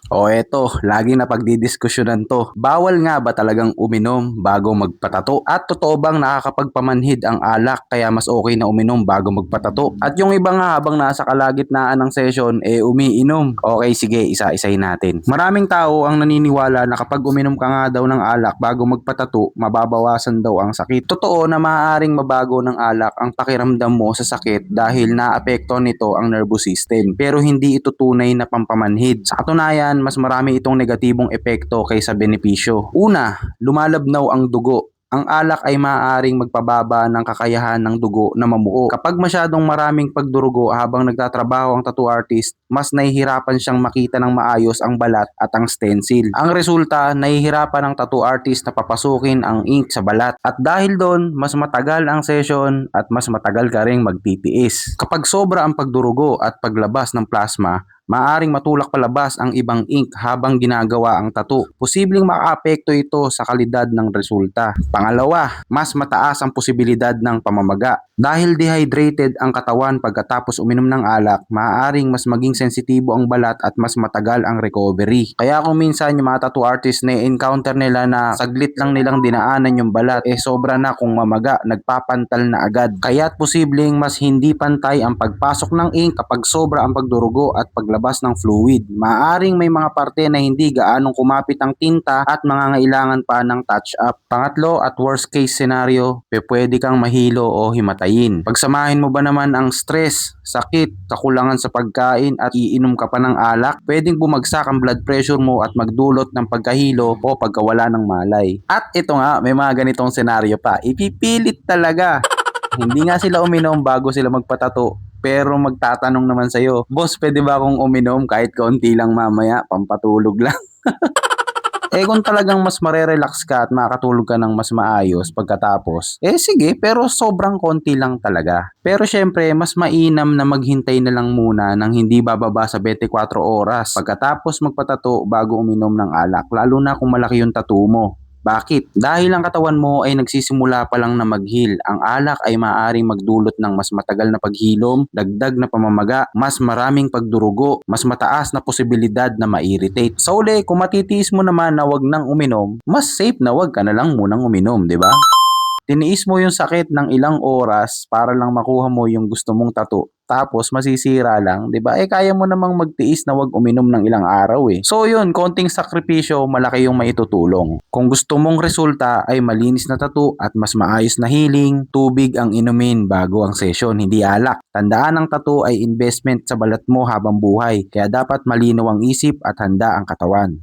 O eto, laging napagdidiskusyonan to. Bawal nga ba talagang uminom bago magpatato? At totoo bang nakakapagpamanhid ang alak kaya mas okay na uminom bago magpatato? At yung iba nga habang nasa kalagitnaan ng session, umiinom. Okay, sige, isa-isahin natin. Maraming tao ang naniniwala na kapag uminom ka nga daw ng alak bago magpatato, mababawasan daw ang sakit. Totoo na maaaring mabago ng alak ang pakiramdam mo sa sakit dahil naapektuhan nito ang nervous system. Pero hindi ito tunay na pampamanhid. Sa katunayan, mas marami itong negatibong epekto kaysa benepisyo. Una, lumalabnaw ang dugo. Ang alak ay maaaring magpababa ng kakayahan ng dugo na mamuo. Kapag masyadong maraming pagdurugo habang nagtatrabaho ang tattoo artist, mas nahihirapan siyang makita ng maayos ang balat at ang stencil. Ang resulta, nahihirapan ang tattoo artist na papasukin ang ink sa balat. At dahil doon, mas matagal ang session at mas matagal ka ring magtitiis. Kapag sobra ang pagdurugo at paglabas ng plasma, maaring matulak palabas ang ibang ink habang ginagawa ang tattoo. Posibleng makaapekto ito sa kalidad ng resulta. Pangalawa, mas mataas ang posibilidad ng pamamaga. Dahil dehydrated ang katawan pagkatapos uminom ng alak, maaaring mas maging sensitibo ang balat at mas matagal ang recovery. Kaya kung minsan yung mga tattoo artist na encounter nila na saglit lang nilang dinaanan yung balat, sobra na kung mamaga, nagpapantal na agad. Kaya't posibleng mas hindi pantay ang pagpasok ng ink kapag sobra ang pagdurugo at paglabas ng fluid. Maaring may mga parte na hindi gaanong kumapit ang tinta at mangangailangan pa ng touch-up. Pangatlo at worst case scenario, pwede kang mahilo o himatayin. Pagsamahin mo ba naman ang stress, sakit, kakulangan sa pagkain at iinom ka pa ng alak, pwedeng bumagsak ang blood pressure mo at magdulot ng pagkahilo o pagkawala ng malay. At ito nga, may mga ganitong senaryo pa. Ipipilit talaga. Hindi nga sila uminom bago sila magpatato. Pero magtatanong naman sa'yo, boss, pwede ba akong uminom kahit kaunti lang mamaya, pampatulog lang? Kung talagang mas marerelax ka at makakatulog ka ng mas maayos pagkatapos, sige, pero sobrang konti lang talaga. Pero syempre, mas mainam na maghintay na lang muna ng hindi bababa sa 24 oras pagkatapos magpatato bago uminom ng alak, lalo na kung malaki yung tattoo mo. Bakit? Dahil ang katawan mo ay nagsisimula pa lang na mag-heal. Ang alak ay maaaring magdulot ng mas matagal na paghilom, dagdag na pamamaga, mas maraming pagdurugo, mas mataas na posibilidad na ma-irritate. Sa uli, kung matitiis mo naman na wag nang uminom, mas safe na wag ka na lang munang uminom, di ba? Tiniis mo yung sakit ng ilang oras para lang makuha mo yung gusto mong tattoo. Tapos masisira lang, 'di ba? Kaya mo namang magtiis na wag uminom ng ilang araw eh. So yun, konting sakripisyo, malaki yung maitutulong. Kung gusto mong resulta ay malinis na tattoo at mas maayos na healing, tubig ang inumin bago ang session, hindi alak. Tandaan ang tattoo ay investment sa balat mo habang buhay, kaya dapat malinaw ang isip at handa ang katawan.